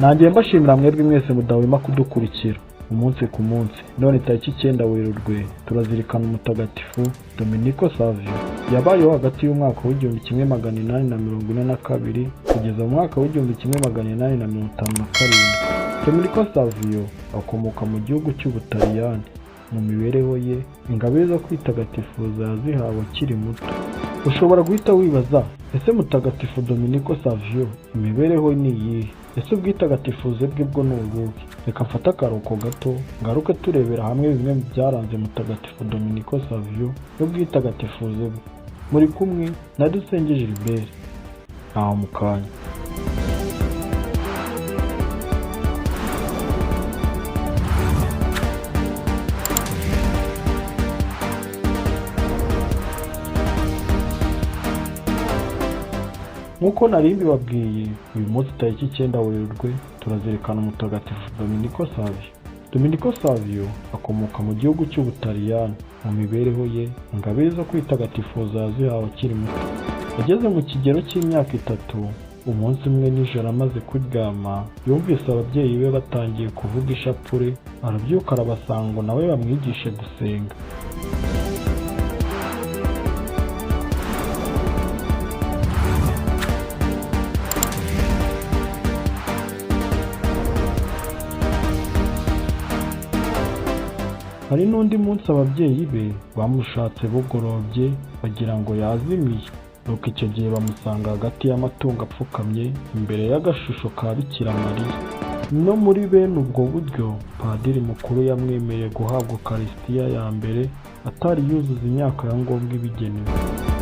Ntangiye mbashimira mwebwe mwese mudahwema kudukurikira umunsi ku munsi. None tariki 9 Werurwe turazirikana umutagatifu Dominico Savio. Yabayeho hagati y'umwaka w'1842 kugeza mu mwaka w'1857. Dominico Savio akomoka mu gihugu cy'Ubutaliyani. Mu mibereho ye, ingabire zo kwitagatifuza yazihawe akiri muto. Ushobora guhita wibaza, ese mutagatifu Dominico Savio imibereho ni iyihe? Ese ubwitagatifuze bwe bwo ni ubuhe? Reka mfate akaruhuko gato ngaruke turebera hamwe bimwe mu byaranze mutagatifu Dominico Savio n'ubwitagatifuze bwe. Muri kumwe na Dusenge Gilbert. Ntaho mu kanya. Nkuko nari mbibabwiye, uyu munsi tariki 9 Werurwe turazirikana umutagatifu Dominico Savio. Dominico Savio akomoka mu gihugu cy'Ubutaliyani. Mu mibereho ye, ingabire zo kwitagatifuza yazihawe akiri muto. Ageze mu kigero cy'imyaka 3, umunsi umwe nijoro amaze kuryama, yumvise ababyeyi be batangiye kuvuga ishapure. Arabyuka arabasanga ngo nawe bamwigishe gusenga. Hari n'undi munsi ababyeyi be bamushatse bugorobye bagira ngo yazimiye. Nuko icyo gihe bamusanga hagati y'amatungo apfukamye imbere y'agashusho ka Bikira Mariya. No muri bene ubwo buryo, padiri mukuru yamwemereye guhabwa Ukaristiya ya mbere atari yuzuza imyaka ya ngombwa ibigenewe.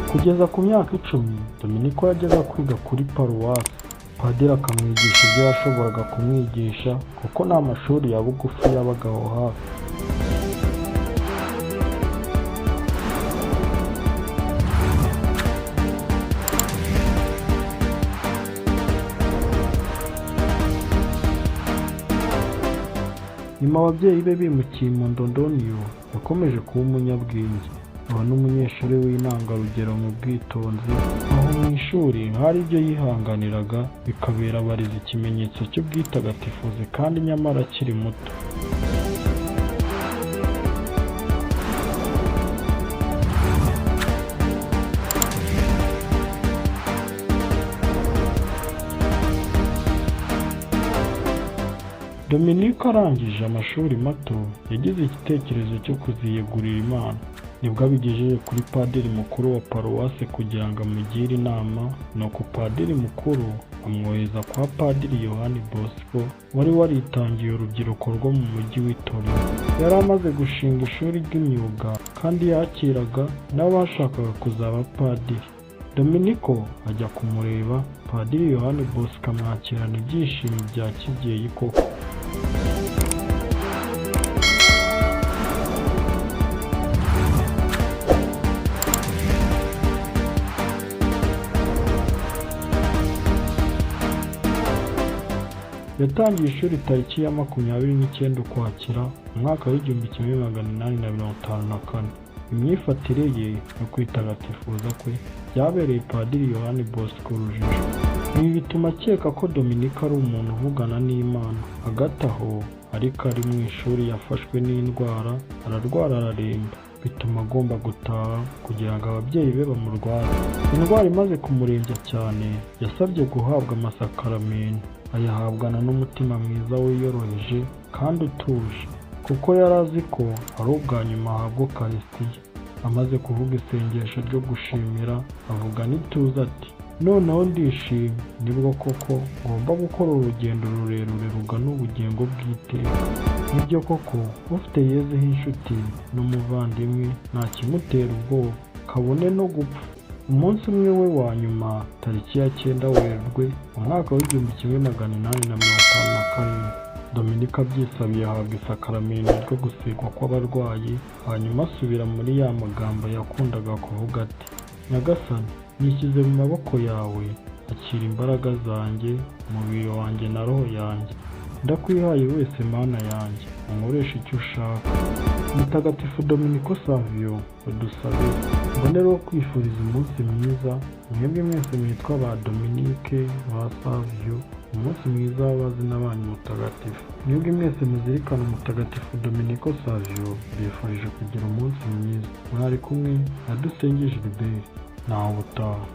Kugeza ku myaka 10, Dominico yajyaga kwiga kuri paruwasi. Padiri akamwigisha ibyo yashoboraga kumwigisha kuko nta mashuri ya bugufi yabaga aho hafi. Nyuma ababyeyi be bimukiye mu Ndondoniyo, yakomeje kuba umunyabwenge. Aba n'umunyeshuri w'intangarugero mu bwitonzi, aho mu ishuri hari ibyo yihanganiraga bikabera abarezi ikimenyetso cy'ubwitagatifuze kandi nyamara akiri muto. Dominico arangije amashuri mato, yagize igitekerezo cyo kuziyegurira Imana. Nibwo abigejeje kuri padiri mukuru wa paruwasi kugira ngo amugire inama. Nuko padiri mukuru amwohereza kwa padiri Yohani Bosco wari waritangiye urubyiruko rwo mu mujyi w'i Torino. Yari amaze gushinga ishuri ry'imyuga kandi yakiraga n'abashakaga kuzaba padiri. Dominico ajya kumureba. Padiri Yohani Bosco amwakirana ibyishimo bya kibyeyi koko. Yatangiye ishuri tariki ya 29 Ukwakira mu mwaka w'1854. Imyifatire ye no kwitagatifuza kwe byabereye padiri Yohani Bosco urujijo. Ibi bituma akeka ko Dominico ari umuntu uvugana n'Imana. Hagati aho ariko ari mu ishuri yafashwe n'indwara, ararwara araremba, bituma agomba gutaha kugira ngo ababyeyi be bamurware. Indwara imaze kumurembya cyane, yasabye guhabwa amasakaramentu. Ayahabwana n'umutima mwiza wiyoroheje kandi utuje, kuko yari azi ko ari ubwa nyuma ahabwa Ukaristiya. Amaze kuvuga isengesho ryo gushimira, avuga n'ituze ati, noneho ndishimye, nibwo koko ngomba gukora urugendo rurerure rugana ubugingo bw'iteka. Nibyo koko, ufite Yezu nk'inshuti n'umuvandimwe nta kimutera ubwoba, kabone no gupfa. Umunsi umwe we wa nyuma, tariki ya 9 Werurwe mu mwaka w'1857, Dominico abyisabiye ahabwa isakaramentu ryo gusigwa kw'abarwayi. Hanyuma asubira muri ya magambo yakundaga kuvuga ati, Nyagasani, nishyize mu maboko yawe, akira imbaraga zanjye, umubiri wanjye na roho yanjye. Ndakwihaye wese Mana yanjye, unkoreshe icyo ushaka. Mutagatifu Dominico Savio, udusabe. Mbonereho kwifuriza umunsi mwiza mwebwe mwese mwitwa ba Dominique, ba Savio, umunsi mwiza w'abazina banyu mutagatifu. Mwebwe mwese muzirikana umutagatifu Dominico Savio, bifurije kugira umunsi mwiza. Mwari kumwe na Dusenge Gilbert, naho ubutaha.